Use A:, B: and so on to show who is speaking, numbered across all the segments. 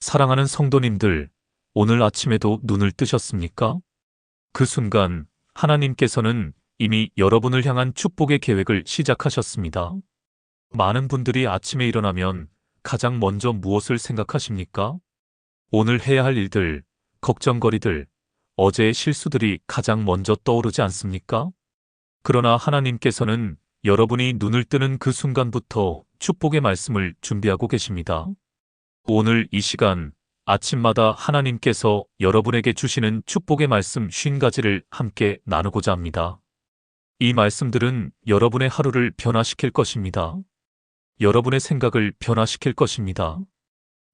A: 사랑하는 성도님들, 오늘 아침에도 눈을 뜨셨습니까? 그 순간 하나님께서는 이미 여러분을 향한 축복의 계획을 시작하셨습니다. 많은 분들이 아침에 일어나면 가장 먼저 무엇을 생각하십니까? 오늘 해야 할 일들, 걱정거리들, 어제의 실수들이 가장 먼저 떠오르지 않습니까? 그러나 하나님께서는 여러분이 눈을 뜨는 그 순간부터 축복의 말씀을 준비하고 계십니다. 오늘 이 시간 아침마다 하나님께서 여러분에게 주시는 축복의 말씀 50가지를 함께 나누고자 합니다. 이 말씀들은 여러분의 하루를 변화시킬 것입니다. 여러분의 생각을 변화시킬 것입니다.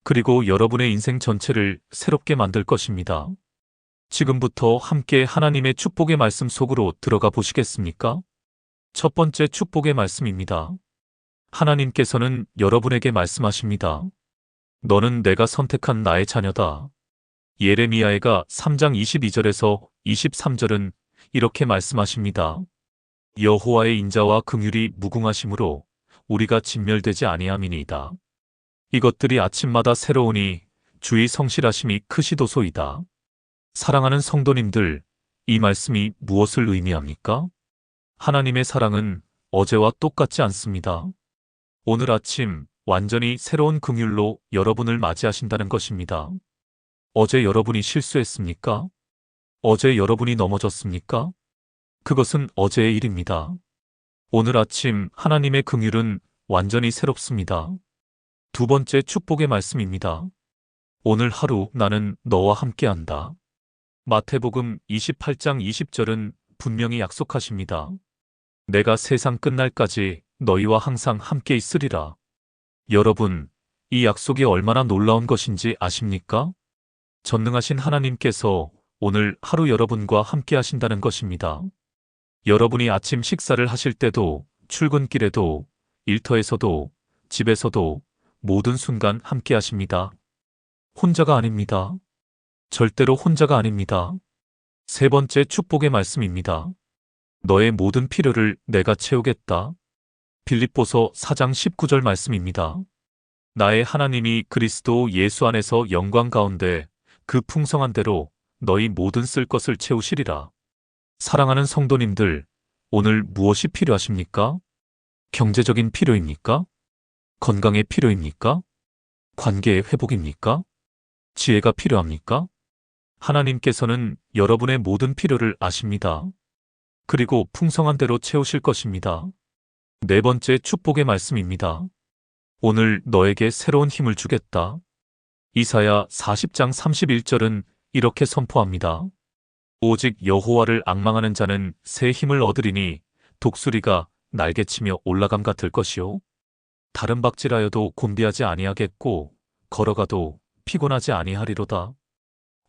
A: 그리고 여러분의 인생 전체를 새롭게 만들 것입니다. 지금부터 함께 하나님의 축복의 말씀 속으로 들어가 보시겠습니까? 첫 번째 축복의 말씀입니다. 하나님께서는 여러분에게 말씀하십니다. 너는 내가 선택한 나의 자녀다. 예레미야가 3장 22절에서 23절은 이렇게 말씀하십니다. 여호와의 인자와 긍휼이 무궁하심으로 우리가 진멸되지 아니함이니이다. 이것들이 아침마다 새로우니 주의 성실하심이 크시도소이다. 사랑하는 성도님들, 이 말씀이 무엇을 의미합니까? 하나님의 사랑은 어제와 똑같지 않습니다. 오늘 아침 완전히 새로운 긍휼로 여러분을 맞이하신다는 것입니다. 어제 여러분이 실수했습니까? 어제 여러분이 넘어졌습니까? 그것은 어제의 일입니다. 오늘 아침 하나님의 긍휼은 완전히 새롭습니다. 두 번째 축복의 말씀입니다. 오늘 하루 나는 너와 함께한다. 마태복음 28장 20절은 분명히 약속하십니다. 내가 세상 끝날까지 너희와 항상 함께 있으리라. 여러분, 이 약속이 얼마나 놀라운 것인지 아십니까? 전능하신 하나님께서 오늘 하루 여러분과 함께 하신다는 것입니다. 여러분이 아침 식사를 하실 때도, 출근길에도, 일터에서도, 집에서도 모든 순간 함께 하십니다. 혼자가 아닙니다. 절대로 혼자가 아닙니다. 세 번째 축복의 말씀입니다. 너의 모든 필요를 내가 채우겠다. 빌립보서 4장 19절 말씀입니다. 나의 하나님이 그리스도 예수 안에서 영광 가운데 그 풍성한 대로 너희 모든 쓸 것을 채우시리라. 사랑하는 성도님들, 오늘 무엇이 필요하십니까? 경제적인 필요입니까? 건강의 필요입니까? 관계의 회복입니까? 지혜가 필요합니까? 하나님께서는 여러분의 모든 필요를 아십니다. 그리고 풍성한 대로 채우실 것입니다. 네 번째 축복의 말씀입니다. 오늘 너에게 새로운 힘을 주겠다. 이사야 40장 31절은 이렇게 선포합니다. 오직 여호와를 앙망하는 자는 새 힘을 얻으리니 독수리가 날개치며 올라감 같을 것이요. 다른 박질하여도 곤비하지 아니하겠고 걸어가도 피곤하지 아니하리로다.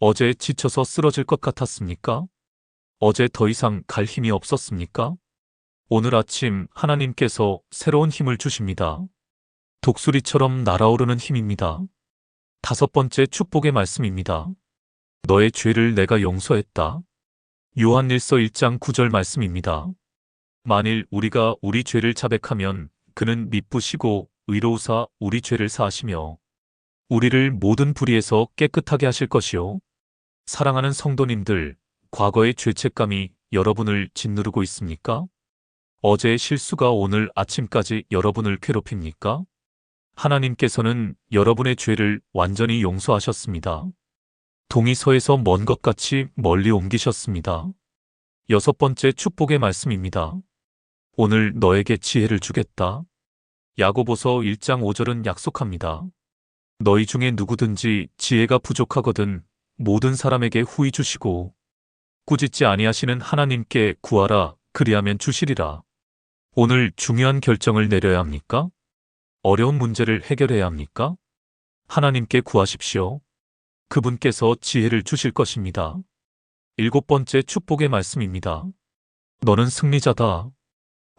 A: 어제 지쳐서 쓰러질 것 같았습니까? 어제 더 이상 갈 힘이 없었습니까? 오늘 아침 하나님께서 새로운 힘을 주십니다. 독수리처럼 날아오르는 힘입니다. 다섯 번째 축복의 말씀입니다. 너의 죄를 내가 용서했다. 요한일서 1장 9절 말씀입니다. 만일 우리가 우리 죄를 자백하면 그는 미쁘시고 의로우사 우리 죄를 사하시며 우리를 모든 불의에서 깨끗하게 하실 것이요. 사랑하는 성도님들, 과거의 죄책감이 여러분을 짓누르고 있습니까? 어제의 실수가 오늘 아침까지 여러분을 괴롭힙니까? 하나님께서는 여러분의 죄를 완전히 용서하셨습니다. 동이서에서 먼 것 같이 멀리 옮기셨습니다. 여섯 번째 축복의 말씀입니다. 오늘 너에게 지혜를 주겠다. 야고보서 1장 5절은 약속합니다. 너희 중에 누구든지 지혜가 부족하거든 모든 사람에게 후히 주시고 꾸짖지 아니하시는 하나님께 구하라 그리하면 주시리라. 오늘 중요한 결정을 내려야 합니까? 어려운 문제를 해결해야 합니까? 하나님께 구하십시오. 그분께서 지혜를 주실 것입니다. 일곱 번째 축복의 말씀입니다. 너는 승리자다.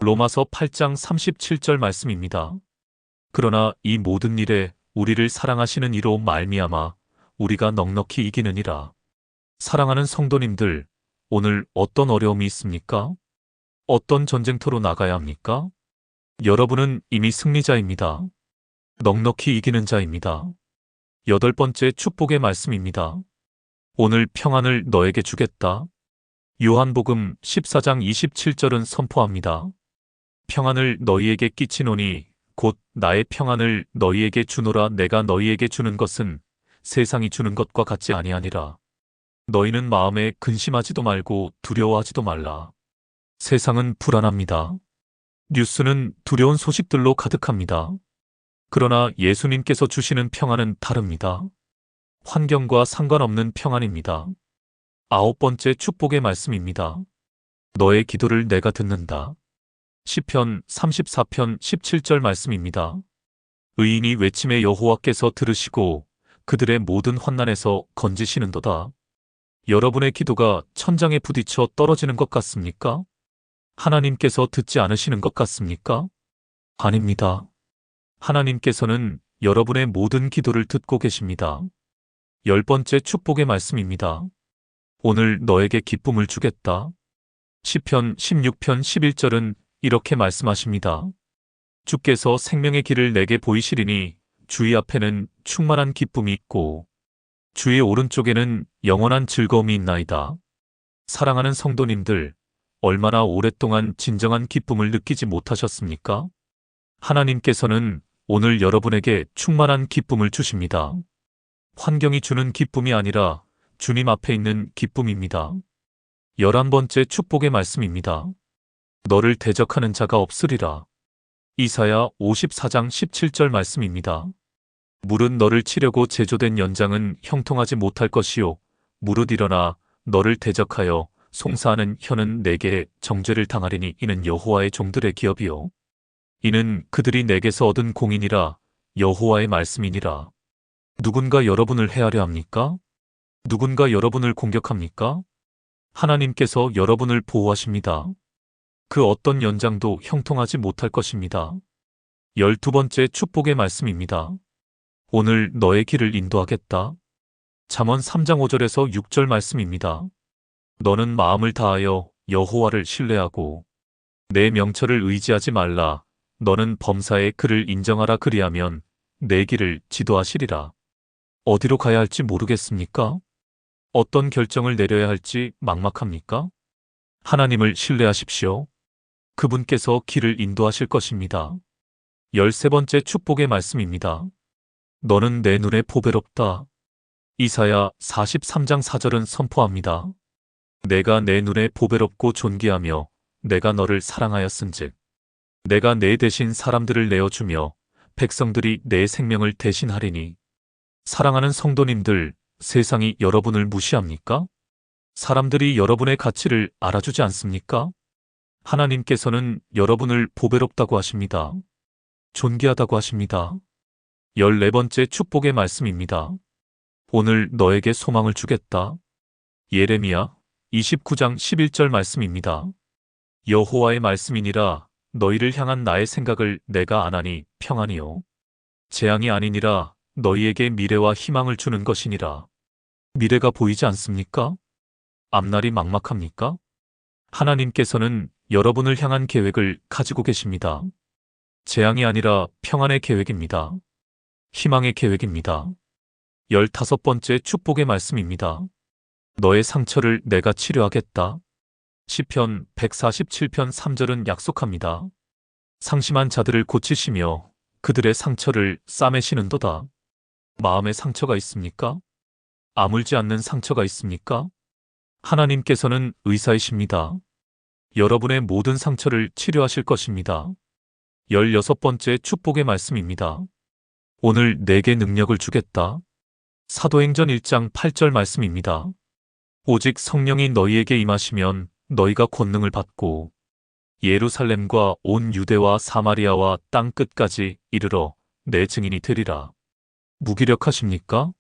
A: 로마서 8장 37절 말씀입니다. 그러나 이 모든 일에 우리를 사랑하시는 이로 말미암아 우리가 넉넉히 이기느니라. 사랑하는 성도님들, 오늘 어떤 어려움이 있습니까? 어떤 전쟁터로 나가야 합니까? 여러분은 이미 승리자입니다. 넉넉히 이기는 자입니다. 8번째 축복의 말씀입니다. 오늘 평안을 너에게 주겠다. 요한복음 14장 27절은 선포합니다. 평안을 너희에게 끼치노니 곧 나의 평안을 너희에게 주노라. 내가 너희에게 주는 것은 세상이 주는 것과 같지 아니하니라. 너희는 마음에 근심하지도 말고 두려워하지도 말라. 세상은 불안합니다. 뉴스는 두려운 소식들로 가득합니다. 그러나 예수님께서 주시는 평안은 다릅니다. 환경과 상관없는 평안입니다. 9번째 축복의 말씀입니다. 너의 기도를 내가 듣는다. 시편 34편 17절 말씀입니다. 의인이 외침에 여호와께서 들으시고 그들의 모든 환난에서 건지시는도다. 여러분의 기도가 천장에 부딪혀 떨어지는 것 같습니까? 하나님께서 듣지 않으시는 것 같습니까? 아닙니다. 하나님께서는 여러분의 모든 기도를 듣고 계십니다. 10번째 축복의 말씀입니다. 오늘 너에게 기쁨을 주겠다. 시편 16편 11절은 이렇게 말씀하십니다. 주께서 생명의 길을 내게 보이시리니 주의 앞에는 충만한 기쁨이 있고 주의 오른쪽에는 영원한 즐거움이 있나이다. 사랑하는 성도님들, 얼마나 오랫동안 진정한 기쁨을 느끼지 못하셨습니까? 하나님께서는 오늘 여러분에게 충만한 기쁨을 주십니다. 환경이 주는 기쁨이 아니라 주님 앞에 있는 기쁨입니다. 11번째 축복의 말씀입니다. 너를 대적하는 자가 없으리라. 이사야 54장 17절 말씀입니다. 무릇 너를 치려고 제조된 연장은 형통하지 못할 것이요 무릇 일어나 너를 대적하여 송사하는 혀는 내게 정죄를 당하리니 이는 여호와의 종들의 기업이요 이는 그들이 내게서 얻은 공인이라 여호와의 말씀이니라. 누군가 여러분을 해하려 합니까? 누군가 여러분을 공격합니까? 하나님께서 여러분을 보호하십니다. 그 어떤 연장도 형통하지 못할 것입니다. 12번째 축복의 말씀입니다. 오늘 너의 길을 인도하겠다. 잠언 3장 5절에서 6절 말씀입니다. 너는 마음을 다하여 여호와를 신뢰하고 내 명철을 의지하지 말라. 너는 범사에 그를 인정하라. 그리하면 내 길을 지도하시리라. 어디로 가야 할지 모르겠습니까? 어떤 결정을 내려야 할지 막막합니까? 하나님을 신뢰하십시오. 그분께서 길을 인도하실 것입니다. 13번째 축복의 말씀입니다. 너는 내 눈에 보배롭다. 이사야 43장 4절은 선포합니다. 내가 내 눈에 보배롭고 존귀하며 내가 너를 사랑하였은즉 내가 내 대신 사람들을 내어주며 백성들이 내 생명을 대신하리니. 사랑하는 성도님들, 세상이 여러분을 무시합니까? 사람들이 여러분의 가치를 알아주지 않습니까? 하나님께서는 여러분을 보배롭다고 하십니다. 존귀하다고 하십니다. 14번째 축복의 말씀입니다. 오늘 너에게 소망을 주겠다. 예레미야 29장 11절 말씀입니다. 여호와의 말씀이니라. 너희를 향한 나의 생각을 내가 아나니 평안이요 재앙이 아니니라. 너희에게 미래와 희망을 주는 것이니라. 미래가 보이지 않습니까? 앞날이 막막합니까? 하나님께서는 여러분을 향한 계획을 가지고 계십니다. 재앙이 아니라 평안의 계획입니다. 희망의 계획입니다. 15번째 축복의 말씀입니다. 너의 상처를 내가 치료하겠다. 시편 147편 3절은 약속합니다. 상심한 자들을 고치시며 그들의 상처를 싸매시는도다. 마음에 상처가 있습니까? 아물지 않는 상처가 있습니까? 하나님께서는 의사이십니다. 여러분의 모든 상처를 치료하실 것입니다. 16번째 축복의 말씀입니다. 오늘 내게 능력을 주겠다. 사도행전 1장 8절 말씀입니다. 오직 성령이 너희에게 임하시면 너희가 권능을 받고 예루살렘과 온 유대와 사마리아와 땅 끝까지 이르러 내 증인이 되리라. 무기력하십니까?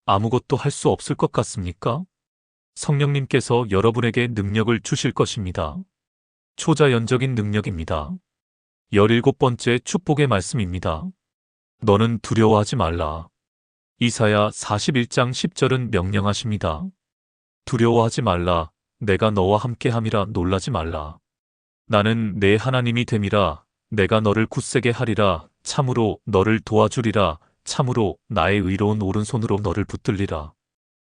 A: 아무것도 할 수 없을 것 같습니까? 성령님께서 여러분에게 능력을 주실 것입니다. 초자연적인 능력입니다. 17번째 축복의 말씀입니다. 너는 두려워하지 말라. 이사야 41장 10절은 명령하십니다. 두려워하지 말라. 내가 너와 함께함이라. 놀라지 말라. 나는 내 하나님이 됨이라. 내가 너를 굳세게 하리라. 참으로 너를 도와주리라. 참으로 나의 의로운 오른손으로 너를 붙들리라.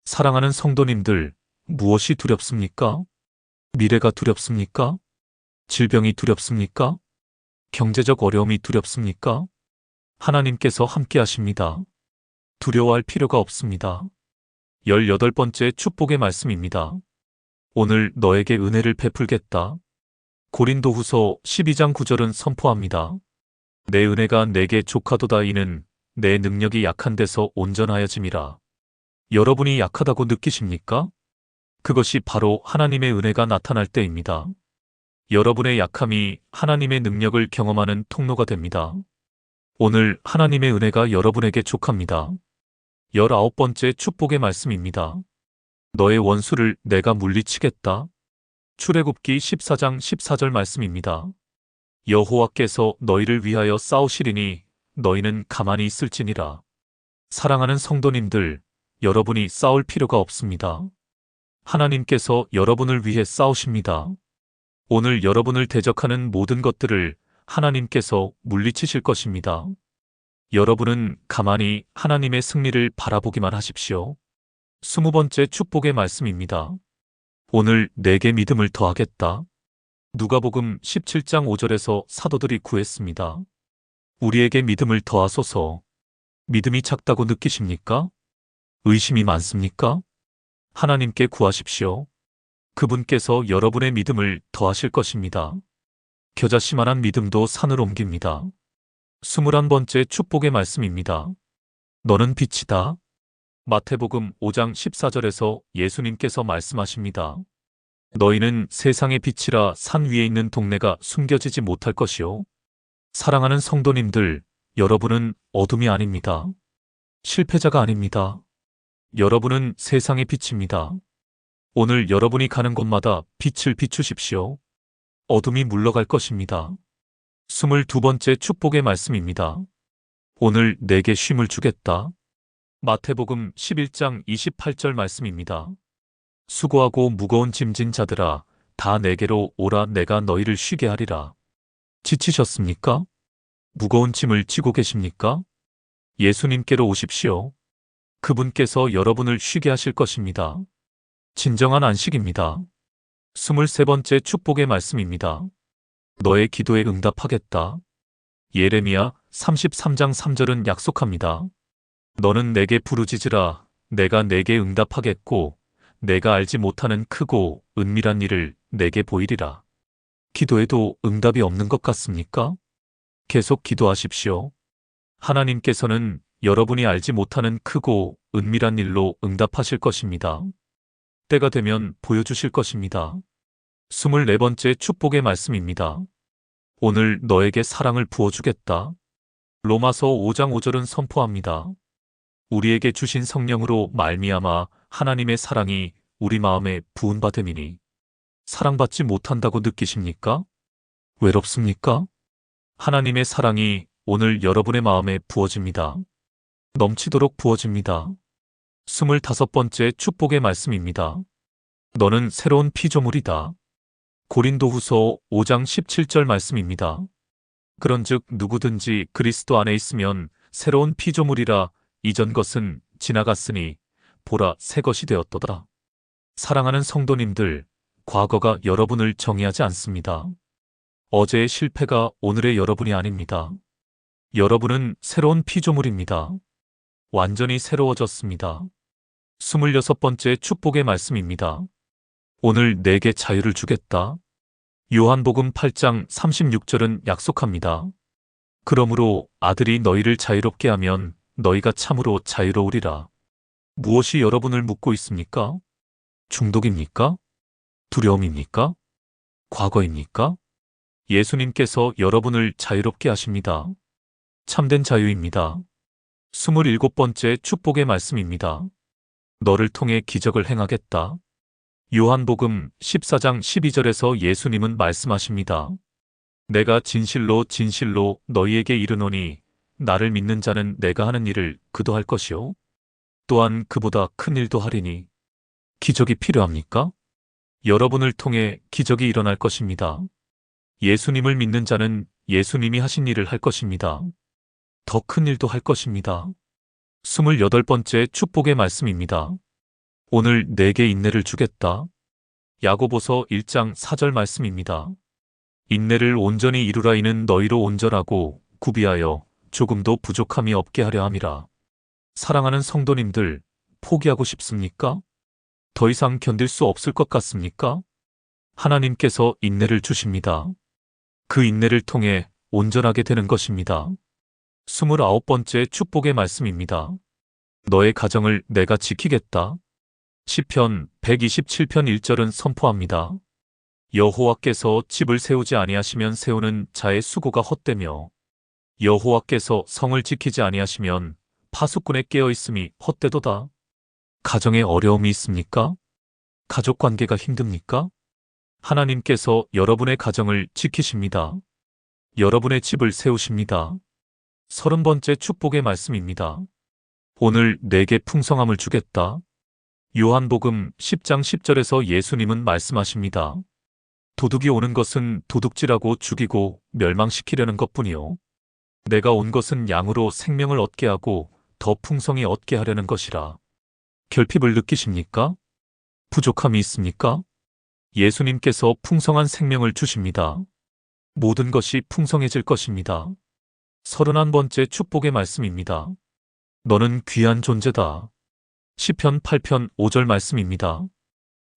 A: 사랑하는 성도님들, 무엇이 두렵습니까? 미래가 두렵습니까? 질병이 두렵습니까? 경제적 어려움이 두렵습니까? 하나님께서 함께 하십니다. 두려워할 필요가 없습니다. 18번째 축복의 말씀입니다. 오늘 너에게 은혜를 베풀겠다. 고린도후서 12장 9절은 선포합니다. 내 은혜가 내게 족하도다. 이는 내 능력이 약한 데서 온전하여짐이라. 여러분이 약하다고 느끼십니까? 그것이 바로 하나님의 은혜가 나타날 때입니다. 여러분의 약함이 하나님의 능력을 경험하는 통로가 됩니다. 오늘 하나님의 은혜가 여러분에게 족합니다. 19번째 축복의 말씀입니다. 너의 원수를 내가 물리치겠다. 출애굽기 14장 14절 말씀입니다. 여호와께서 너희를 위하여 싸우시리니 너희는 가만히 있을지니라. 사랑하는 성도님들, 여러분이 싸울 필요가 없습니다. 하나님께서 여러분을 위해 싸우십니다. 오늘 여러분을 대적하는 모든 것들을 하나님께서 물리치실 것입니다. 여러분은 가만히 하나님의 승리를 바라보기만 하십시오. 20번째 축복의 말씀입니다. 오늘 내게 믿음을 더하겠다. 누가복음 17장 5절에서 사도들이 구했습니다. 우리에게 믿음을 더하소서. 믿음이 작다고 느끼십니까? 의심이 많습니까? 하나님께 구하십시오. 그분께서 여러분의 믿음을 더하실 것입니다. 겨자씨만한 믿음도 산을 옮깁니다. 21번째 축복의 말씀입니다. 너는 빛이다. 마태복음 5장 14절에서 예수님께서 말씀하십니다. 너희는 세상의 빛이라. 산 위에 있는 동네가 숨겨지지 못할 것이요. 사랑하는 성도님들, 여러분은 어둠이 아닙니다. 실패자가 아닙니다. 여러분은 세상의 빛입니다. 오늘 여러분이 가는 곳마다 빛을 비추십시오. 어둠이 물러갈 것입니다. 22번째 축복의 말씀입니다. 오늘 내게 쉼을 주겠다. 마태복음 11장 28절 말씀입니다. 수고하고 무거운 짐진 자들아, 다 내게로 오라. 내가 너희를 쉬게 하리라. 지치셨습니까? 무거운 짐을 지고 계십니까? 예수님께로 오십시오. 그분께서 여러분을 쉬게 하실 것입니다. 진정한 안식입니다. 23번째 축복의 말씀입니다. 너의 기도에 응답하겠다. 예레미야 33장 3절은 약속합니다. 너는 내게 부르짖으라. 내가 내게 응답하겠고 내가 알지 못하는 크고 은밀한 일을 내게 보이리라. 기도에도 응답이 없는 것 같습니까? 계속 기도하십시오. 하나님께서는 여러분이 알지 못하는 크고 은밀한 일로 응답하실 것입니다. 때가 되면 보여주실 것입니다. 24번째 축복의 말씀입니다. 오늘 너에게 사랑을 부어주겠다. 로마서 5장 5절은 선포합니다. 우리에게 주신 성령으로 말미암아 하나님의 사랑이 우리 마음에 부은 바 됨이니. 사랑받지 못한다고 느끼십니까? 외롭습니까? 하나님의 사랑이 오늘 여러분의 마음에 부어집니다. 넘치도록 부어집니다. 25번째 축복의 말씀입니다. 너는 새로운 피조물이다. 고린도후서 5장 17절 말씀입니다. 그런즉 누구든지 그리스도 안에 있으면 새로운 피조물이라. 이전 것은 지나갔으니 보라 새 것이 되었도다. 사랑하는 성도님들, 과거가 여러분을 정의하지 않습니다. 어제의 실패가 오늘의 여러분이 아닙니다. 여러분은 새로운 피조물입니다. 완전히 새로워졌습니다. 26번째 축복의 말씀입니다. 오늘 내게 자유를 주겠다. 요한복음 8장 36절은 약속합니다. 그러므로 아들이 너희를 자유롭게 하면 너희가 참으로 자유로우리라. 무엇이 여러분을 묶고 있습니까? 중독입니까? 두려움입니까? 과거입니까? 예수님께서 여러분을 자유롭게 하십니다. 참된 자유입니다. 27번째 축복의 말씀입니다. 너를 통해 기적을 행하겠다. 요한복음 14장 12절에서 예수님은 말씀하십니다. 내가 진실로 진실로 너희에게 이르노니 나를 믿는 자는 내가 하는 일을 그도 할 것이요 또한 그보다 큰 일도 하리니. 기적이 필요합니까? 여러분을 통해 기적이 일어날 것입니다. 예수님을 믿는 자는 예수님이 하신 일을 할 것입니다. 더 큰 일도 할 것입니다. 28번째 축복의 말씀입니다. 오늘 내게 인내를 주겠다. 야고보서 1장 4절 말씀입니다. 인내를 온전히 이루라. 이는 너희로 온전하고 구비하여 조금도 부족함이 없게 하려 함이라. 사랑하는 성도님들, 포기하고 싶습니까? 더 이상 견딜 수 없을 것 같습니까? 하나님께서 인내를 주십니다. 그 인내를 통해 온전하게 되는 것입니다. 29번째 축복의 말씀입니다. 너의 가정을 내가 지키겠다. 시편 127편 1절은 선포합니다. 여호와께서 집을 세우지 아니하시면 세우는 자의 수고가 헛되며 여호와께서 성을 지키지 아니하시면 파수꾼의 깨어 있음이 헛되도다. 가정에 어려움이 있습니까? 가족 관계가 힘듭니까? 하나님께서 여러분의 가정을 지키십니다. 여러분의 집을 세우십니다. 30번째 축복의 말씀입니다. 오늘 내게 풍성함을 주겠다. 요한복음 10장 10절에서 예수님은 말씀하십니다. 도둑이 오는 것은 도둑질하고 죽이고 멸망시키려는 것뿐이요. 내가 온 것은 양으로 생명을 얻게 하고 더 풍성히 얻게 하려는 것이라. 결핍을 느끼십니까? 부족함이 있습니까? 예수님께서 풍성한 생명을 주십니다. 모든 것이 풍성해질 것입니다. 31번째 축복의 말씀입니다. 너는 귀한 존재다. 시편 8편 5절 말씀입니다.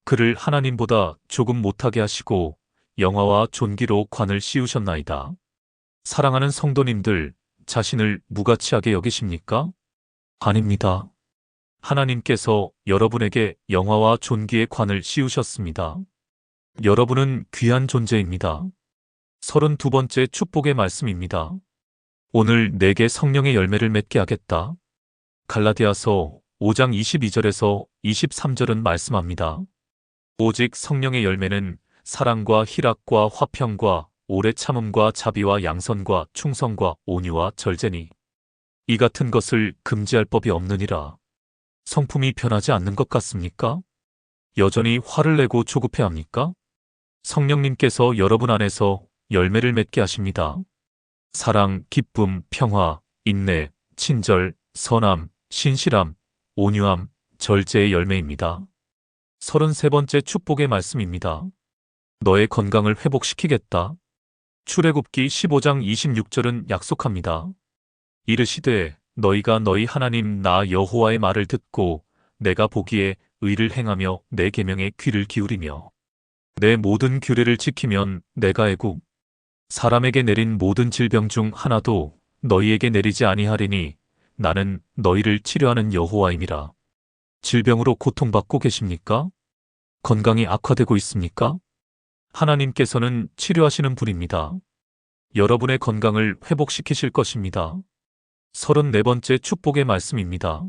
A: 그를 하나님보다 조금 못하게 하시고 영화와 존귀로 관을 씌우셨나이다. 사랑하는 성도님들, 자신을 무가치하게 여기십니까? 아닙니다. 하나님께서 여러분에게 영화와 존귀의 관을 씌우셨습니다. 여러분은 귀한 존재입니다. 32번째 축복의 말씀입니다. 오늘 내게 성령의 열매를 맺게 하겠다. 갈라디아서 5장 22절에서 23절은 말씀합니다. 오직 성령의 열매는 사랑과 희락과 화평과 오래 참음과 자비와 양선과 충성과 온유와 절제니 이 같은 것을 금지할 법이 없느니라. 성품이 변하지 않는 것 같습니까? 여전히 화를 내고 조급해합니까? 성령님께서 여러분 안에서 열매를 맺게 하십니다. 사랑, 기쁨, 평화, 인내, 친절, 선함, 신실함, 온유함, 절제의 열매입니다. 33번째 축복의 말씀입니다. 너의 건강을 회복시키겠다. 출애굽기 15장 26절은 약속합니다. 이르시되 너희가 너희 하나님 나 여호와의 말을 듣고 내가 보기에 의를 행하며 내 계명에 귀를 기울이며 내 모든 규례를 지키면 내가 애굽 사람에게 내린 모든 질병 중 하나도 너희에게 내리지 아니하리니 나는 너희를 치료하는 여호와임이라. 질병으로 고통받고 계십니까? 건강이 악화되고 있습니까? 하나님께서는 치료하시는 분입니다. 여러분의 건강을 회복시키실 것입니다. 34번째 축복의 말씀입니다.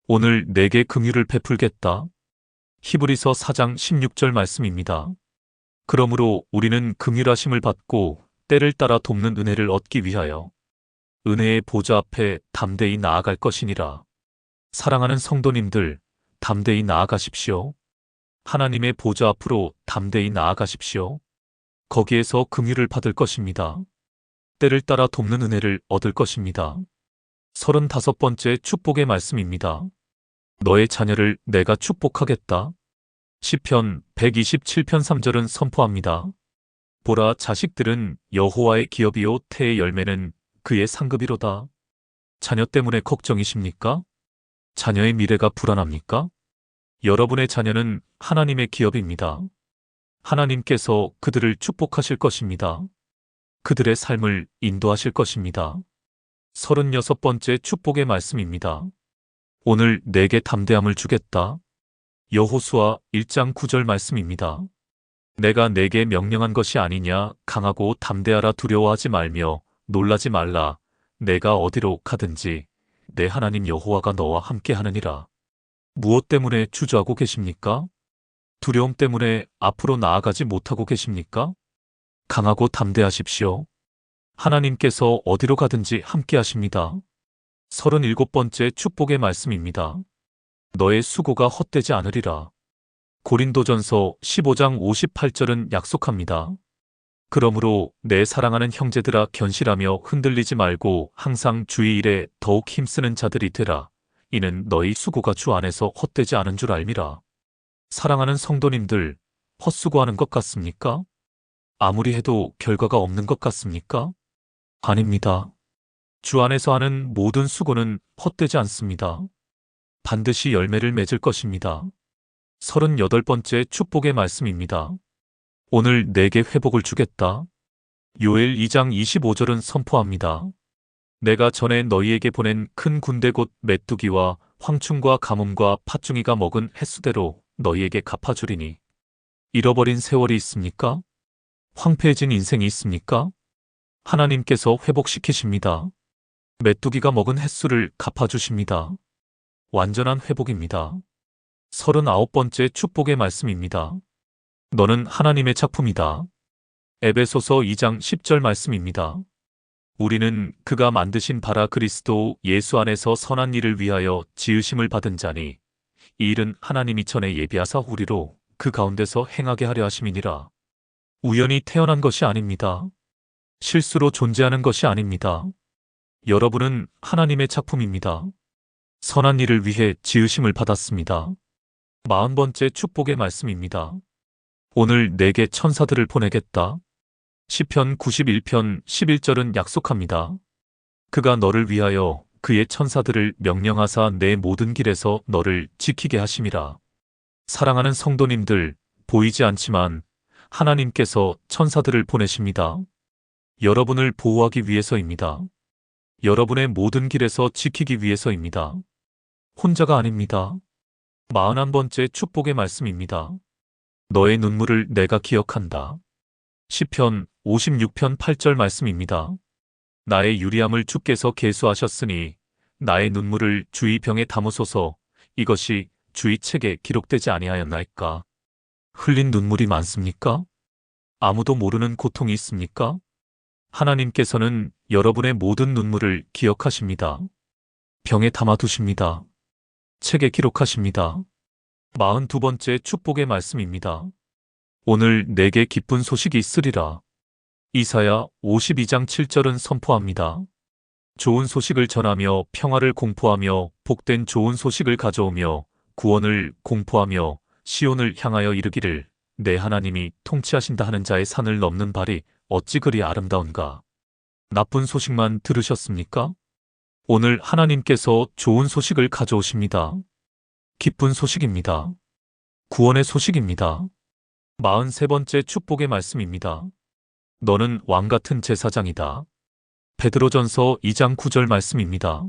A: 오늘 내게 긍휼을 베풀겠다. 히브리서 4장 16절 말씀입니다. 그러므로 우리는 긍휼하심을 받고 때를 따라 돕는 은혜를 얻기 위하여 은혜의 보좌 앞에 담대히 나아갈 것이니라. 사랑하는 성도님들, 담대히 나아가십시오. 하나님의 보좌 앞으로 담대히 나아가십시오. 거기에서 긍휼을 받을 것입니다. 때를 따라 돕는 은혜를 얻을 것입니다. 35번째 축복의 말씀입니다. 너의 자녀를 내가 축복하겠다. 시편 127편 3절은 선포합니다. 보라, 자식들은 여호와의 기업이요 태의 열매는 그의 상급이로다. 자녀 때문에 걱정이십니까? 자녀의 미래가 불안합니까? 여러분의 자녀는 하나님의 기업입니다. 하나님께서 그들을 축복하실 것입니다. 그들의 삶을 인도하실 것입니다. 36번째 축복의 말씀입니다. 오늘 내게 담대함을 주겠다. 여호수아 1장 9절 말씀입니다. 내가 내게 명령한 것이 아니냐. 강하고 담대하라. 두려워하지 말며 놀라지 말라. 내가 어디로 가든지 내 하나님 여호와가 너와 함께 하느니라. 무엇 때문에 주저하고 계십니까? 두려움 때문에 앞으로 나아가지 못하고 계십니까? 강하고 담대하십시오. 하나님께서 어디로 가든지 함께 하십니다. 37번째 축복의 말씀입니다. 너의 수고가 헛되지 않으리라. 고린도전서 15장 58절은 약속합니다. 그러므로 내 사랑하는 형제들아 견실하며 흔들리지 말고 항상 주의 일에 더욱 힘쓰는 자들이 되라. 이는 너희 수고가 주 안에서 헛되지 않은 줄 알미라. 사랑하는 성도님들, 헛수고하는 것 같습니까? 아무리 해도 결과가 없는 것 같습니까? 아닙니다. 주 안에서 하는 모든 수고는 헛되지 않습니다. 반드시 열매를 맺을 것입니다. 38번째 축복의 말씀입니다. 오늘 내게 회복을 주겠다. 요엘 2장 25절은 선포합니다. 내가 전에 너희에게 보낸 큰 군대 곧 메뚜기와 황충과 가뭄과 팥중이가 먹은 횟수대로 너희에게 갚아주리니. 잃어버린 세월이 있습니까? 황폐해진 인생이 있습니까? 하나님께서 회복시키십니다. 메뚜기가 먹은 횟수를 갚아주십니다. 완전한 회복입니다. 39번째 축복의 말씀입니다. 너는 하나님의 작품이다. 에베소서 2장 10절 말씀입니다. 우리는 그가 만드신 바라 그리스도 예수 안에서 선한 일을 위하여 지으심을 받은 자니 이 일은 하나님이 전에 예비하사 우리로 그 가운데서 행하게 하려 하심이니라. 우연히 태어난 것이 아닙니다. 실수로 존재하는 것이 아닙니다. 여러분은 하나님의 작품입니다. 선한 일을 위해 지으심을 받았습니다. 40번째 축복의 말씀입니다. 오늘 내게 천사들을 보내겠다. 시편 91편 11절은 약속합니다. 그가 너를 위하여 그의 천사들을 명령하사 내 모든 길에서 너를 지키게 하심이라. 사랑하는 성도님들, 보이지 않지만 하나님께서 천사들을 보내십니다. 여러분을 보호하기 위해서입니다. 여러분의 모든 길에서 지키기 위해서입니다. 혼자가 아닙니다. 41번째 축복의 말씀입니다. 너의 눈물을 내가 기억한다. 시편 56편 8절 말씀입니다. 나의 유리함을 주께서 계수하셨으니 나의 눈물을 주의 병에 담으소서. 이것이 주의 책에 기록되지 아니하였나이까. 흘린 눈물이 많습니까? 아무도 모르는 고통이 있습니까? 하나님께서는 여러분의 모든 눈물을 기억하십니다. 병에 담아두십니다. 책에 기록하십니다. 42번째 축복의 말씀입니다. 오늘 내게 기쁜 소식이 있으리라. 이사야 52장 7절은 선포합니다. 좋은 소식을 전하며 평화를 공포하며 복된 좋은 소식을 가져오며 구원을 공포하며 시온을 향하여 이르기를 내 하나님이 통치하신다 하는 자의 산을 넘는 발이 어찌 그리 아름다운가. 나쁜 소식만 들으셨습니까? 오늘 하나님께서 좋은 소식을 가져오십니다. 기쁜 소식입니다. 구원의 소식입니다. 43번째 축복의 말씀입니다. 너는 왕같은 제사장이다. 베드로전서 2장 9절 말씀입니다.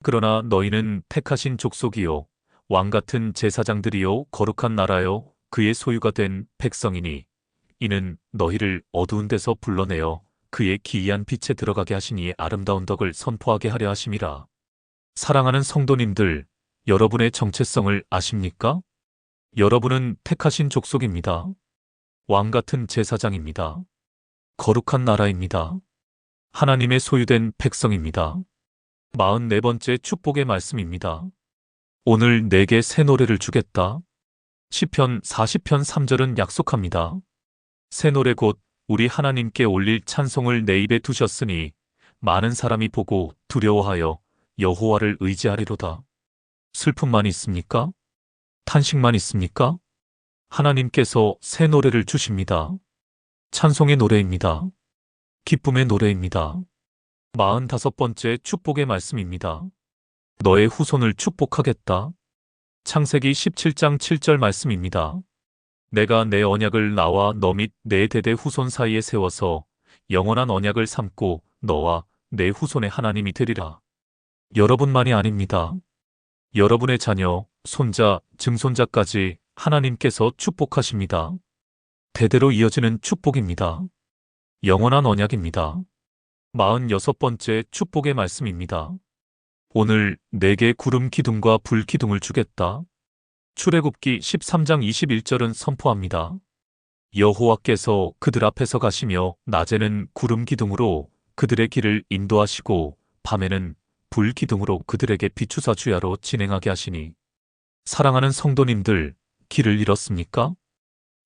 A: 그러나 너희는 택하신 족속이요 왕같은 제사장들이요 거룩한 나라요 그의 소유가 된 백성이니 이는 너희를 어두운 데서 불러내어 그의 기이한 빛에 들어가게 하시니 아름다운 덕을 선포하게 하려 하심이라. 사랑하는 성도님들, 여러분의 정체성을 아십니까? 여러분은 택하신 족속입니다. 왕같은 제사장입니다. 거룩한 나라입니다. 하나님의 소유된 백성입니다. 44번째 축복의 말씀입니다. 오늘 내게 새 노래를 주겠다. 시편 40편 3절은 약속합니다. 새 노래 곧 우리 하나님께 올릴 찬송을 내 입에 두셨으니 많은 사람이 보고 두려워하여 여호와를 의지하리로다. 슬픔만 있습니까? 탄식만 있습니까? 하나님께서 새 노래를 주십니다. 찬송의 노래입니다. 기쁨의 노래입니다. 45번째 축복의 말씀입니다. 너의 후손을 축복하겠다. 창세기 17장 7절 말씀입니다. 내가 내 언약을 나와 너 및 내 대대 후손 사이에 세워서 영원한 언약을 삼고 너와 내 후손의 하나님이 되리라. 여러분만이 아닙니다. 여러분의 자녀, 손자, 증손자까지 하나님께서 축복하십니다. 대대로 이어지는 축복입니다. 영원한 언약입니다. 46번째 축복의 말씀입니다. 오늘 내게 구름 기둥과 불 기둥을 주겠다. 출애굽기 13장 21절은 선포합니다. 여호와께서 그들 앞에서 가시며 낮에는 구름 기둥으로 그들의 길을 인도하시고 밤에는 불 기둥으로 그들에게 비추사 주야로 진행하게 하시니. 사랑하는 성도님들, 길을 잃었습니까?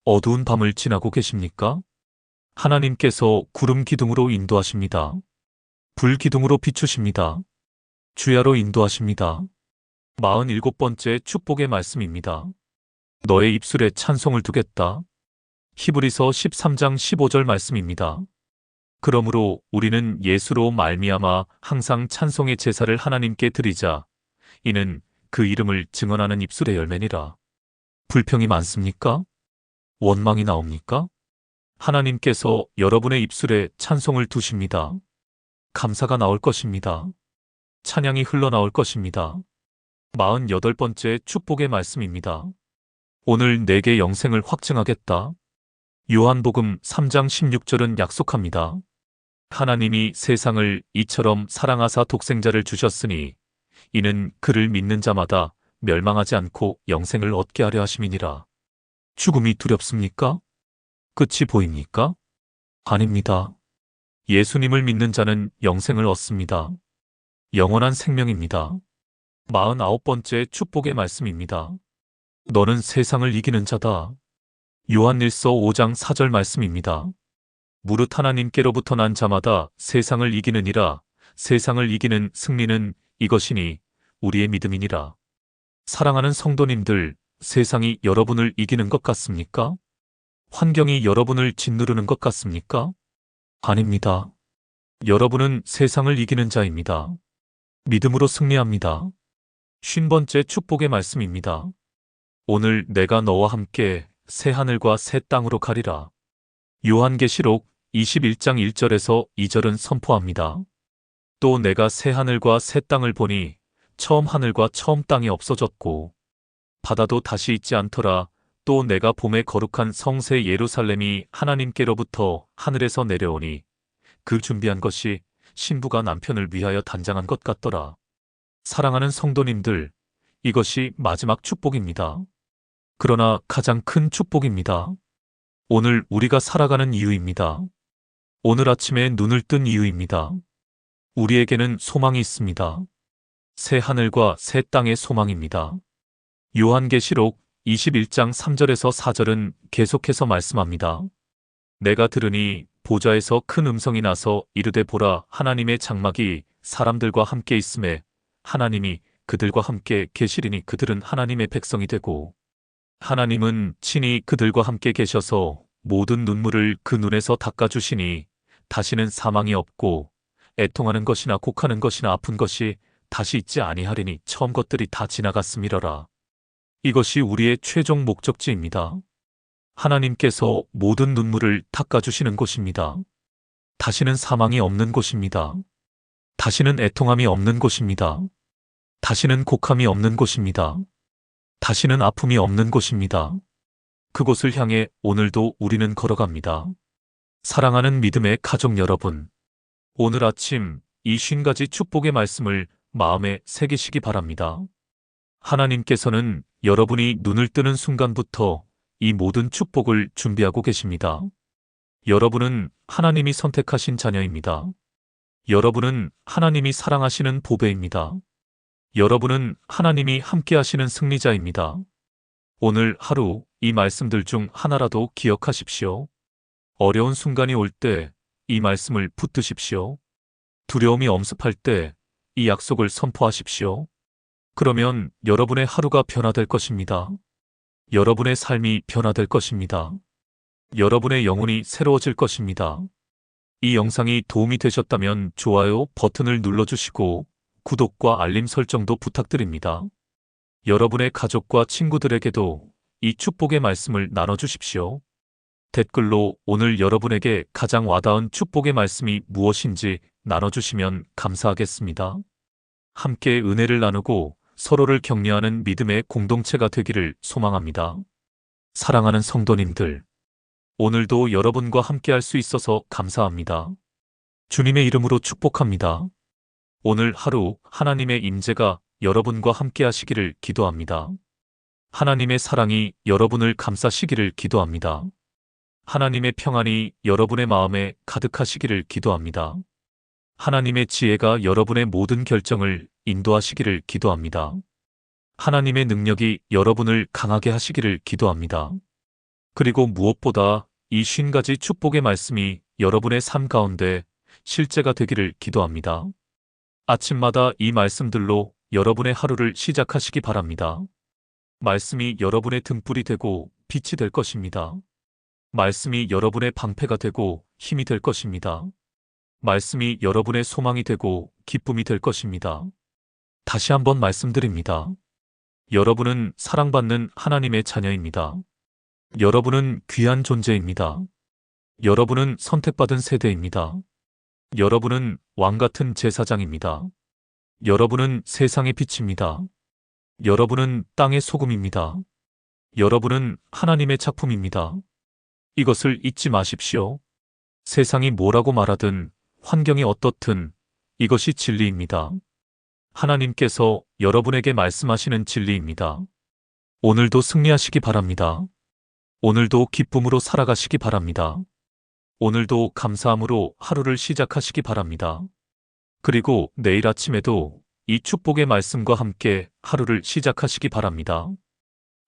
A: 어두운 밤을 지나고 계십니까? 하나님께서 구름 기둥으로 인도하십니다. 불 기둥으로 비추십니다. 주야로 인도하십니다. 47번째 축복의 말씀입니다. 너의 입술에 찬송을 두겠다. 히브리서 13장 15절 말씀입니다. 그러므로 우리는 예수로 말미암아 항상 찬송의 제사를 하나님께 드리자. 이는 그 이름을 증언하는 입술의 열매니라. 불평이 많습니까? 원망이 나옵니까? 하나님께서 여러분의 입술에 찬송을 두십니다. 감사가 나올 것입니다. 찬양이 흘러나올 것입니다. 48번째 축복의 말씀입니다. 오늘 내게 영생을 확증하겠다. 요한복음 3장 16절은 약속합니다. 하나님이 세상을 이처럼 사랑하사 독생자를 주셨으니 이는 그를 믿는 자마다 멸망하지 않고 영생을 얻게 하려 하심이니라. 죽음이 두렵습니까? 끝이 보입니까? 아닙니다. 예수님을 믿는 자는 영생을 얻습니다. 영원한 생명입니다. 49번째 축복의 말씀입니다. 너는 세상을 이기는 자다. 요한일서 5장 4절 말씀입니다. 무릇 하나님께로부터 난 자마다 세상을 이기느니라. 세상을 이기는 승리는 이것이니 우리의 믿음이니라. 사랑하는 성도님들, 세상이 여러분을 이기는 것 같습니까? 환경이 여러분을 짓누르는 것 같습니까? 아닙니다. 여러분은 세상을 이기는 자입니다. 믿음으로 승리합니다. 50번째 축복의 말씀입니다. 오늘 내가 너와 함께 새 하늘과 새 땅으로 가리라. 요한계시록 21장 1절에서 2절은 선포합니다. 또 내가 새 하늘과 새 땅을 보니 처음 하늘과 처음 땅이 없어졌고 바다도 다시 있지 않더라. 또 내가 봄에 거룩한 성새 예루살렘이 하나님께로부터 하늘에서 내려오니 그 준비한 것이 신부가 남편을 위하여 단장한 것 같더라. 사랑하는 성도님들, 이것이 마지막 축복입니다. 그러나 가장 큰 축복입니다. 오늘 우리가 살아가는 이유입니다. 오늘 아침에 눈을 뜬 이유입니다. 우리에게는 소망이 있습니다. 새 하늘과 새 땅의 소망입니다. 요한계시록 21장 3절에서 4절은 계속해서 말씀합니다. 내가 들으니 보좌에서 큰 음성이 나서 이르되 보라 하나님의 장막이 사람들과 함께 있음에 하나님이 그들과 함께 계시리니 그들은 하나님의 백성이 되고 하나님은 친히 그들과 함께 계셔서 모든 눈물을 그 눈에서 닦아주시니 다시는 사망이 없고 애통하는 것이나 곡하는 것이나 아픈 것이 다시 있지 아니하리니 처음 것들이 다 지나갔음이러라. 이것이 우리의 최종 목적지입니다. 하나님께서 모든 눈물을 닦아주시는 곳입니다. 다시는 사망이 없는 곳입니다. 다시는 애통함이 없는 곳입니다. 다시는 곡함이 없는 곳입니다. 다시는 아픔이 없는 곳입니다. 그곳을 향해 오늘도 우리는 걸어갑니다. 사랑하는 믿음의 가족 여러분, 오늘 아침 이 50가지 축복의 말씀을 마음에 새기시기 바랍니다. 하나님께서는 여러분이 눈을 뜨는 순간부터 이 모든 축복을 준비하고 계십니다. 여러분은 하나님이 선택하신 자녀입니다. 여러분은 하나님이 사랑하시는 보배입니다. 여러분은 하나님이 함께하시는 승리자입니다. 오늘 하루 이 말씀들 중 하나라도 기억하십시오. 어려운 순간이 올 때 이 말씀을 붙드십시오. 두려움이 엄습할 때 이 약속을 선포하십시오. 그러면 여러분의 하루가 변화될 것입니다. 여러분의 삶이 변화될 것입니다. 여러분의 영혼이 새로워질 것입니다. 이 영상이 도움이 되셨다면 좋아요 버튼을 눌러주시고 구독과 알림 설정도 부탁드립니다. 여러분의 가족과 친구들에게도 이 축복의 말씀을 나눠주십시오. 댓글로 오늘 여러분에게 가장 와닿은 축복의 말씀이 무엇인지 나눠주시면 감사하겠습니다. 함께 은혜를 나누고 서로를 격려하는 믿음의 공동체가 되기를 소망합니다. 사랑하는 성도님들, 오늘도 여러분과 함께할 수 있어서 감사합니다. 주님의 이름으로 축복합니다. 오늘 하루 하나님의 임재가 여러분과 함께하시기를 기도합니다. 하나님의 사랑이 여러분을 감싸시기를 기도합니다. 하나님의 평안이 여러분의 마음에 가득하시기를 기도합니다. 하나님의 지혜가 여러분의 모든 결정을 인도하시기를 기도합니다. 하나님의 능력이 여러분을 강하게 하시기를 기도합니다. 그리고 무엇보다 이 50가지 축복의 말씀이 여러분의 삶 가운데 실제가 되기를 기도합니다. 아침마다 이 말씀들로 여러분의 하루를 시작하시기 바랍니다. 말씀이 여러분의 등불이 되고 빛이 될 것입니다. 말씀이 여러분의 방패가 되고 힘이 될 것입니다. 말씀이 여러분의 소망이 되고 기쁨이 될 것입니다. 다시 한번 말씀드립니다. 여러분은 사랑받는 하나님의 자녀입니다. 여러분은 귀한 존재입니다. 여러분은 선택받은 세대입니다. 여러분은 왕같은 제사장입니다. 여러분은 세상의 빛입니다. 여러분은 땅의 소금입니다. 여러분은 하나님의 작품입니다. 이것을 잊지 마십시오. 세상이 뭐라고 말하든 환경이 어떻든 이것이 진리입니다. 하나님께서 여러분에게 말씀하시는 진리입니다. 오늘도 승리하시기 바랍니다. 오늘도 기쁨으로 살아가시기 바랍니다. 오늘도 감사함으로 하루를 시작하시기 바랍니다. 그리고 내일 아침에도 이 축복의 말씀과 함께 하루를 시작하시기 바랍니다.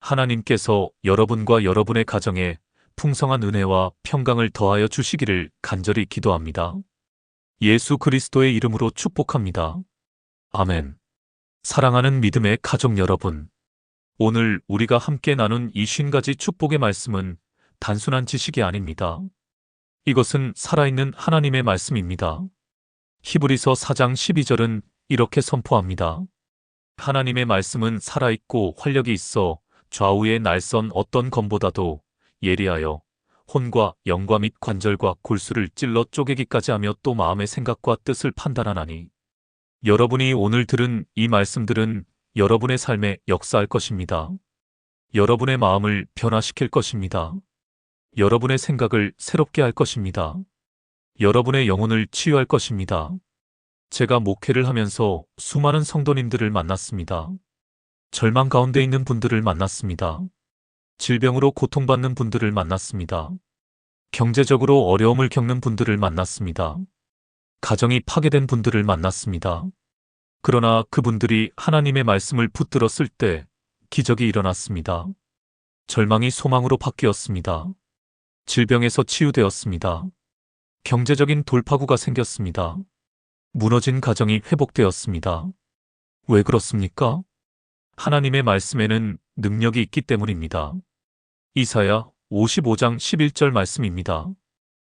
A: 하나님께서 여러분과 여러분의 가정에 풍성한 은혜와 평강을 더하여 주시기를 간절히 기도합니다. 예수 그리스도의 이름으로 축복합니다. 아멘. 사랑하는 믿음의 가족 여러분, 오늘 우리가 함께 나눈 이 50가지 축복의 말씀은 단순한 지식이 아닙니다. 이것은 살아있는 하나님의 말씀입니다. 히브리서 4장 12절은 이렇게 선포합니다. 하나님의 말씀은 살아있고 활력이 있어 좌우의 날선 어떤 검보다도 예리하여 혼과 영과 및 관절과 골수를 찔러 쪼개기까지 하며 또 마음의 생각과 뜻을 판단하나니. 여러분이 오늘 들은 이 말씀들은 여러분의 삶에 역사할 것입니다. 여러분의 마음을 변화시킬 것입니다. 여러분의 생각을 새롭게 할 것입니다. 여러분의 영혼을 치유할 것입니다. 제가 목회를 하면서 수많은 성도님들을 만났습니다. 절망 가운데 있는 분들을 만났습니다. 질병으로 고통받는 분들을 만났습니다. 경제적으로 어려움을 겪는 분들을 만났습니다. 가정이 파괴된 분들을 만났습니다. 그러나 그분들이 하나님의 말씀을 붙들었을 때 기적이 일어났습니다. 절망이 소망으로 바뀌었습니다. 질병에서 치유되었습니다. 경제적인 돌파구가 생겼습니다. 무너진 가정이 회복되었습니다. 왜 그렇습니까? 하나님의 말씀에는 능력이 있기 때문입니다. 이사야 55장 11절 말씀입니다.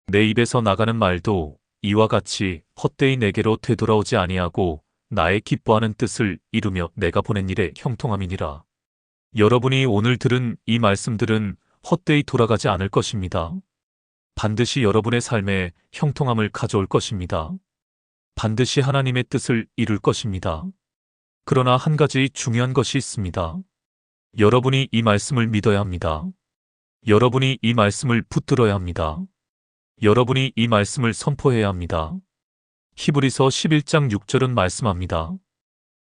A: 내 입에서 나가는 말도 이와 같이 헛되이 내게로 되돌아오지 아니하고 나의 기뻐하는 뜻을 이루며 내가 보낸 일에 형통함이니라. 여러분이 오늘 들은 이 말씀들은 헛되이 돌아가지 않을 것입니다. 반드시 여러분의 삶에 형통함을 가져올 것입니다. 반드시 하나님의 뜻을 이룰 것입니다. 그러나 한 가지 중요한 것이 있습니다. 여러분이 이 말씀을 믿어야 합니다. 여러분이 이 말씀을 붙들어야 합니다. 여러분이 이 말씀을 선포해야 합니다. 히브리서 11장 6절은 말씀합니다.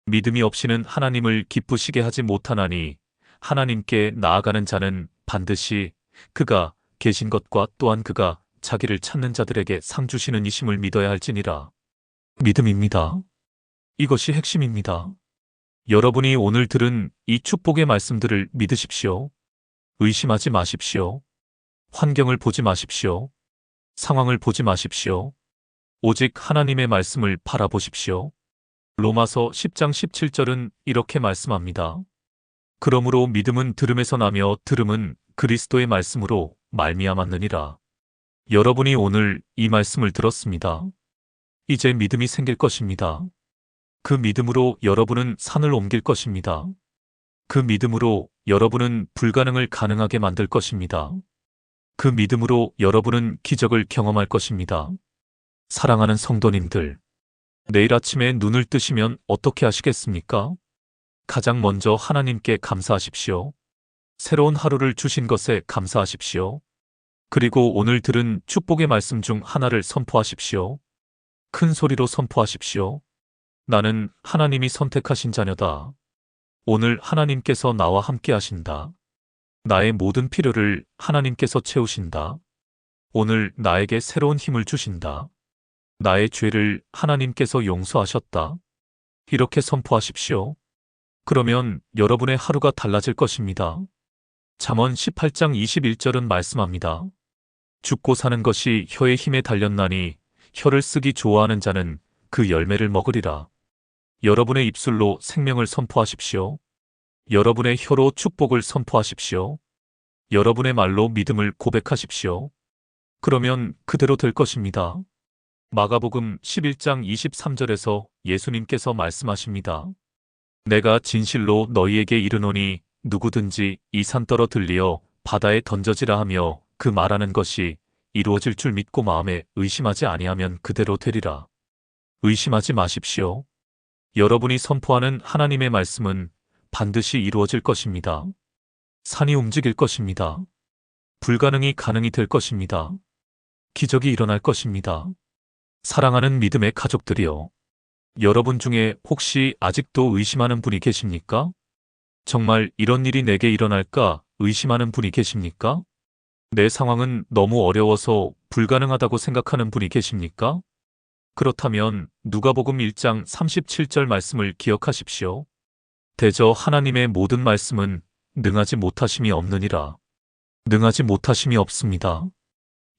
A: 믿음이 없이는 하나님을 기쁘시게 하지 못하나니 하나님께 나아가는 자는 반드시 그가 계신 것과 또한 그가 자기를 찾는 자들에게 상 주시는 이심을 믿어야 할지니라. 믿음입니다. 이것이 핵심입니다. 여러분이 오늘 들은 이 축복의 말씀들을 믿으십시오. 의심하지 마십시오. 환경을 보지 마십시오. 상황을 보지 마십시오. 오직 하나님의 말씀을 바라보십시오. 로마서 10장 17절은 이렇게 말씀합니다. 그러므로 믿음은 들음에서 나며 들음은 그리스도의 말씀으로 말미암았느니라. 여러분이 오늘 이 말씀을 들었습니다. 이제 믿음이 생길 것입니다. 그 믿음으로 여러분은 산을 옮길 것입니다. 그 믿음으로 여러분은 불가능을 가능하게 만들 것입니다. 그 믿음으로 여러분은 기적을 경험할 것입니다. 사랑하는 성도님들, 내일 아침에 눈을 뜨시면 어떻게 하시겠습니까? 가장 먼저 하나님께 감사하십시오. 새로운 하루를 주신 것에 감사하십시오. 그리고 오늘 들은 축복의 말씀 중 하나를 선포하십시오. 큰 소리로 선포하십시오. 나는 하나님이 선택하신 자녀다. 오늘 하나님께서 나와 함께 하신다. 나의 모든 필요를 하나님께서 채우신다. 오늘 나에게 새로운 힘을 주신다. 나의 죄를 하나님께서 용서하셨다. 이렇게 선포하십시오. 그러면 여러분의 하루가 달라질 것입니다. 잠언 18장 21절은 말씀합니다. 죽고 사는 것이 혀의 힘에 달렸나니 혀를 쓰기 좋아하는 자는 그 열매를 먹으리라. 여러분의 입술로 생명을 선포하십시오. 여러분의 혀로 축복을 선포하십시오. 여러분의 말로 믿음을 고백하십시오. 그러면 그대로 될 것입니다. 마가복음 11장 23절에서 예수님께서 말씀하십니다. 내가 진실로 너희에게 이르노니 누구든지 이 산 떨어들리어 바다에 던져지라 하며 그 말하는 것이 이루어질 줄 믿고 마음에 의심하지 아니하면 그대로 되리라. 의심하지 마십시오. 여러분이 선포하는 하나님의 말씀은 반드시 이루어질 것입니다. 산이 움직일 것입니다. 불가능이 가능이 될 것입니다. 기적이 일어날 것입니다. 사랑하는 믿음의 가족들이여. 여러분 중에 혹시 아직도 의심하는 분이 계십니까? 정말 이런 일이 내게 일어날까 의심하는 분이 계십니까? 내 상황은 너무 어려워서 불가능하다고 생각하는 분이 계십니까? 그렇다면 누가복음 1장 37절 말씀을 기억하십시오. 대저 하나님의 모든 말씀은 능하지 못하심이 없느니라. 능하지 못하심이 없습니다.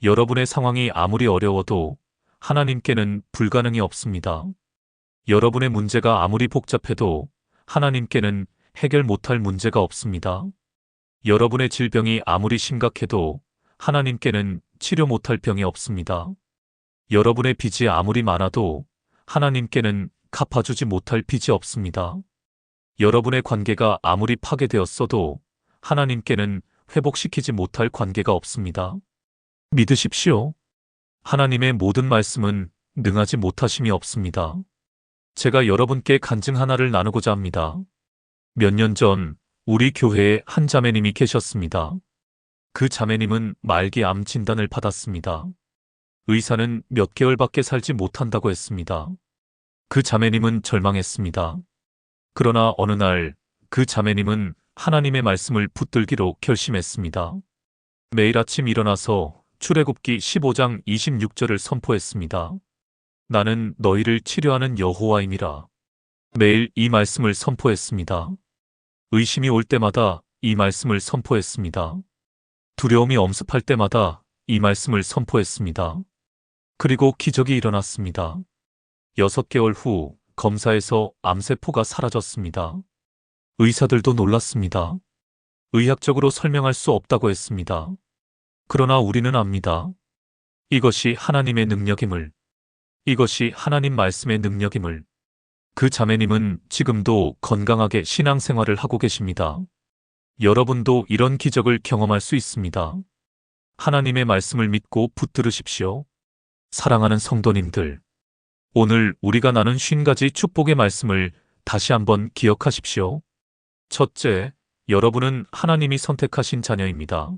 A: 여러분의 상황이 아무리 어려워도 하나님께는 불가능이 없습니다. 여러분의 문제가 아무리 복잡해도 하나님께는 해결 못할 문제가 없습니다. 여러분의 질병이 아무리 심각해도 하나님께는 치료 못할 병이 없습니다. 여러분의 빚이 아무리 많아도 하나님께는 갚아주지 못할 빚이 없습니다. 여러분의 관계가 아무리 파괴되었어도 하나님께는 회복시키지 못할 관계가 없습니다. 믿으십시오. 하나님의 모든 말씀은 능하지 못하심이 없습니다. 제가 여러분께 간증 하나를 나누고자 합니다. 몇 년 전 우리 교회에 한 자매님이 계셨습니다. 그 자매님은 말기암 진단을 받았습니다. 의사는 몇 개월밖에 살지 못한다고 했습니다. 그 자매님은 절망했습니다. 그러나 어느 날 그 자매님은 하나님의 말씀을 붙들기로 결심했습니다. 매일 아침 일어나서 출애굽기 15장 26절을 선포했습니다. 나는 너희를 치료하는 여호와임이라. 매일 이 말씀을 선포했습니다. 의심이 올 때마다 이 말씀을 선포했습니다. 두려움이 엄습할 때마다 이 말씀을 선포했습니다. 그리고 기적이 일어났습니다. 6개월 후 검사에서 암세포가 사라졌습니다. 의사들도 놀랐습니다. 의학적으로 설명할 수 없다고 했습니다. 그러나 우리는 압니다. 이것이 하나님의 능력임을. 이것이 하나님 말씀의 능력임을. 그 자매님은 지금도 건강하게 신앙생활을 하고 계십니다. 여러분도 이런 기적을 경험할 수 있습니다. 하나님의 말씀을 믿고 붙들으십시오. 사랑하는 성도님들, 오늘 우리가 나눈 50가지 축복의 말씀을 다시 한번 기억하십시오. 첫째, 여러분은 하나님이 선택하신 자녀입니다.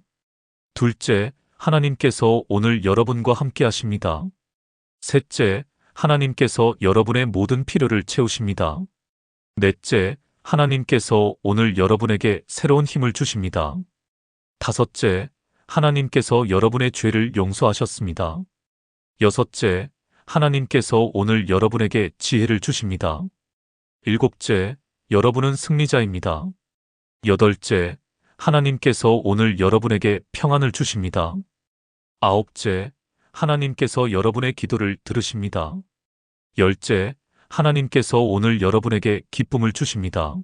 A: 둘째, 하나님께서 오늘 여러분과 함께 하십니다. 셋째, 하나님께서 여러분의 모든 필요를 채우십니다. 넷째, 하나님께서 오늘 여러분에게 새로운 힘을 주십니다. 다섯째, 하나님께서 여러분의 죄를 용서하셨습니다. 여섯째, 하나님께서 오늘 여러분에게 지혜를 주십니다. 일곱째, 여러분은 승리자입니다. 여덟째, 하나님께서 오늘 여러분에게 평안을 주십니다. 아홉째, 하나님께서 여러분의 기도를 들으십니다. 열째, 하나님께서 오늘 여러분에게 기쁨을 주십니다.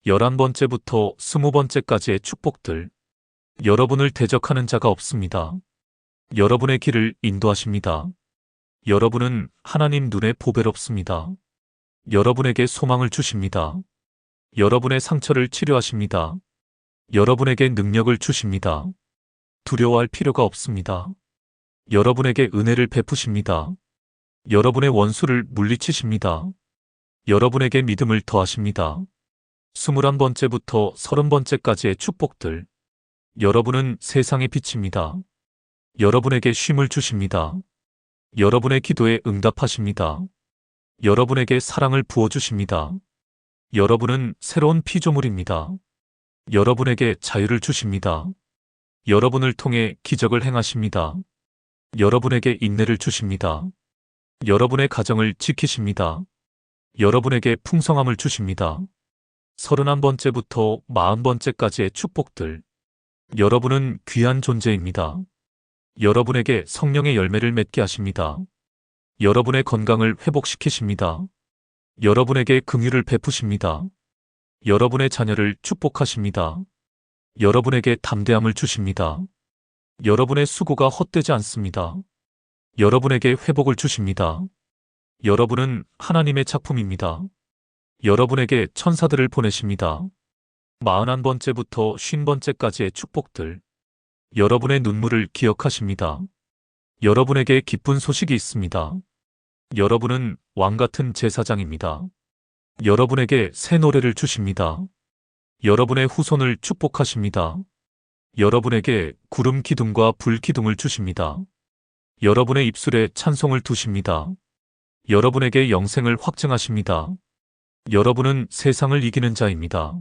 A: 11번째부터 20번째까지의 축복들. 여러분을 대적하는 자가 없습니다. 여러분의 길을 인도하십니다. 여러분은 하나님 눈에 보배롭습니다. 여러분에게 소망을 주십니다. 여러분의 상처를 치료하십니다. 여러분에게 능력을 주십니다. 두려워할 필요가 없습니다. 여러분에게 은혜를 베푸십니다. 여러분의 원수를 물리치십니다. 여러분에게 믿음을 더하십니다. 21번째부터 30번째까지의 축복들. 여러분은 세상의 빛입니다. 여러분에게 쉼을 주십니다. 여러분의 기도에 응답하십니다. 여러분에게 사랑을 부어주십니다. 여러분은 새로운 피조물입니다. 여러분에게 자유를 주십니다. 여러분을 통해 기적을 행하십니다. 여러분에게 인내를 주십니다. 여러분의 가정을 지키십니다. 여러분에게 풍성함을 주십니다. 31번째부터 40번째까지의 축복들. 여러분은 귀한 존재입니다. 여러분에게 성령의 열매를 맺게 하십니다. 여러분의 건강을 회복시키십니다. 여러분에게 긍휼을 베푸십니다. 여러분의 자녀를 축복하십니다. 여러분에게 담대함을 주십니다. 여러분의 수고가 헛되지 않습니다. 여러분에게 회복을 주십니다. 여러분은 하나님의 작품입니다. 여러분에게 천사들을 보내십니다. 41번째부터 50번째까지의 축복들. 여러분의 눈물을 기억하십니다. 여러분에게 기쁜 소식이 있습니다. 여러분은 왕같은 제사장입니다. 여러분에게 새 노래를 주십니다. 여러분의 후손을 축복하십니다. 여러분에게 구름 기둥과 불 기둥을 주십니다. 여러분의 입술에 찬송을 두십니다. 여러분에게 영생을 확증하십니다. 여러분은 세상을 이기는 자입니다.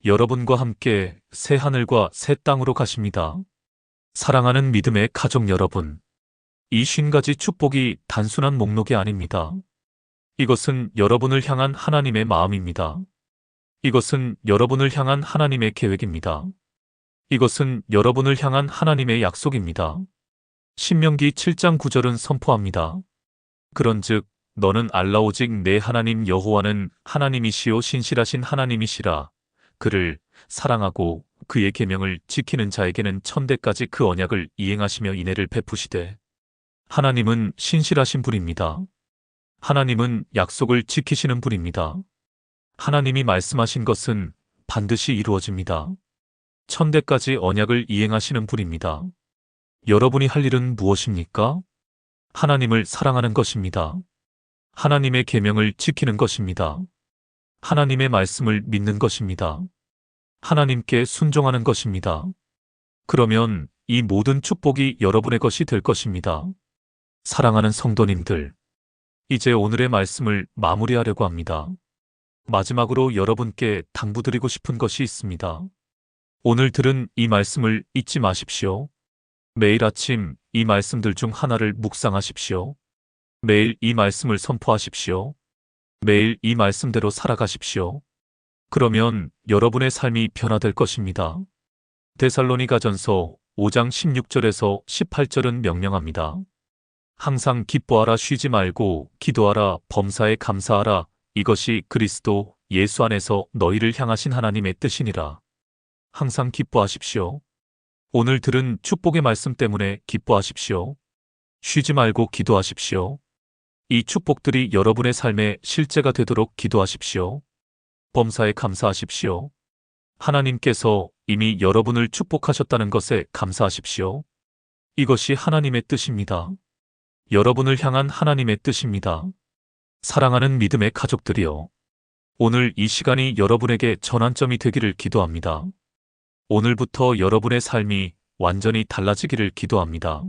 A: 여러분과 함께 새 하늘과 새 땅으로 가십니다. 사랑하는 믿음의 가족 여러분, 이 50가지 축복이 단순한 목록이 아닙니다. 이것은 여러분을 향한 하나님의 마음입니다. 이것은 여러분을 향한 하나님의 계획입니다. 이것은 여러분을 향한 하나님의 약속입니다. 신명기 7장 9절은 선포합니다. 그런즉 너는 알라 오직 내 하나님 여호와는 하나님이시요 신실하신 하나님이시라. 그를 사랑하고 그의 계명을 지키는 자에게는 천대까지 그 언약을 이행하시며 인애를 베푸시되. 하나님은 신실하신 분입니다. 하나님은 약속을 지키시는 분입니다. 하나님이 말씀하신 것은 반드시 이루어집니다. 천대까지 언약을 이행하시는 분입니다. 여러분이 할 일은 무엇입니까? 하나님을 사랑하는 것입니다. 하나님의 계명을 지키는 것입니다. 하나님의 말씀을 믿는 것입니다. 하나님께 순종하는 것입니다. 그러면 이 모든 축복이 여러분의 것이 될 것입니다. 사랑하는 성도님들, 이제 오늘의 말씀을 마무리하려고 합니다. 마지막으로 여러분께 당부드리고 싶은 것이 있습니다. 오늘 들은 이 말씀을 잊지 마십시오. 매일 아침 이 말씀들 중 하나를 묵상하십시오. 매일 이 말씀을 선포하십시오. 매일 이 말씀대로 살아가십시오. 그러면 여러분의 삶이 변화될 것입니다. 데살로니가전서 5장 16절에서 18절은 명령합니다. 항상 기뻐하라, 쉬지 말고 기도하라, 범사에 감사하라. 이것이 그리스도 예수 안에서 너희를 향하신 하나님의 뜻이니라. 항상 기뻐하십시오. 오늘 들은 축복의 말씀 때문에 기뻐하십시오. 쉬지 말고 기도하십시오. 이 축복들이 여러분의 삶의 실제가 되도록 기도하십시오. 범사에 감사하십시오. 하나님께서 이미 여러분을 축복하셨다는 것에 감사하십시오. 이것이 하나님의 뜻입니다. 여러분을 향한 하나님의 뜻입니다. 사랑하는 믿음의 가족들이여, 오늘 이 시간이 여러분에게 전환점이 되기를 기도합니다. 오늘부터 여러분의 삶이 완전히 달라지기를 기도합니다.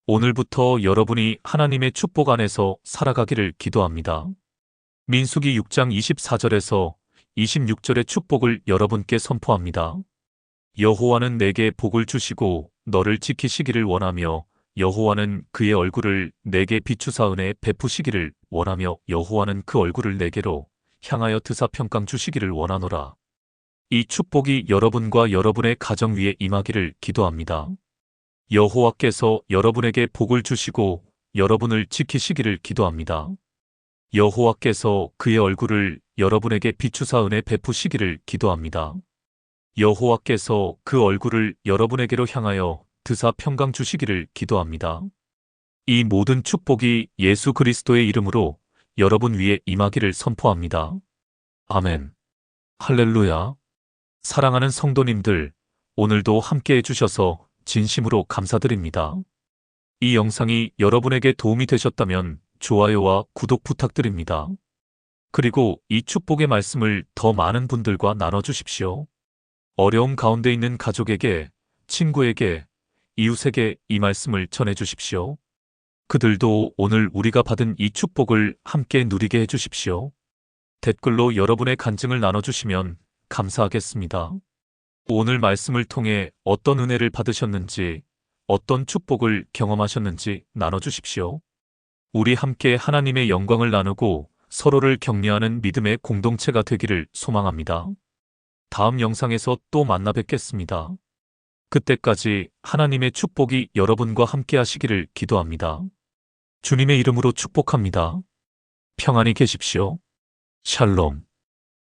A: 오늘부터 여러분이 하나님의 축복 안에서 살아가기를 기도합니다. 민수기 6장 24절에서 26절의 축복을 여러분께 선포합니다. 여호와는 내게 복을 주시고 너를 지키시기를 원하며 여호와는 그의 얼굴을 내게 비추사 은혜 베푸시기를 원하며 여호와는 그 얼굴을 내게로 향하여 드사 평강 주시기를 원하노라. 이 축복이 여러분과 여러분의 가정 위에 임하기를 기도합니다. 여호와께서 여러분에게 복을 주시고 여러분을 지키시기를 기도합니다. 여호와께서 그의 얼굴을 여러분에게 비추사 은혜 베푸시기를 기도합니다. 여호와께서 그 얼굴을 여러분에게로 향하여 드사 평강 주시기를 기도합니다. 이 모든 축복이 예수 그리스도의 이름으로 여러분 위에 임하기를 선포합니다. 아멘. 할렐루야. 사랑하는 성도님들, 오늘도 함께 해주셔서 진심으로 감사드립니다. 이 영상이 여러분에게 도움이 되셨다면 좋아요와 구독 부탁드립니다. 그리고 이 축복의 말씀을 더 많은 분들과 나눠주십시오. 어려움 가운데 있는 가족에게, 친구에게, 이웃에게 이 말씀을 전해주십시오. 그들도 오늘 우리가 받은 이 축복을 함께 누리게 해주십시오. 댓글로 여러분의 간증을 나눠주시면 감사하겠습니다. 오늘 말씀을 통해 어떤 은혜를 받으셨는지, 어떤 축복을 경험하셨는지 나눠주십시오. 우리 함께 하나님의 영광을 나누고 서로를 격려하는 믿음의 공동체가 되기를 소망합니다. 다음 영상에서 또 만나 뵙겠습니다. 그때까지 하나님의 축복이 여러분과 함께 하시기를 기도합니다. 주님의 이름으로 축복합니다. 평안히 계십시오. 샬롬.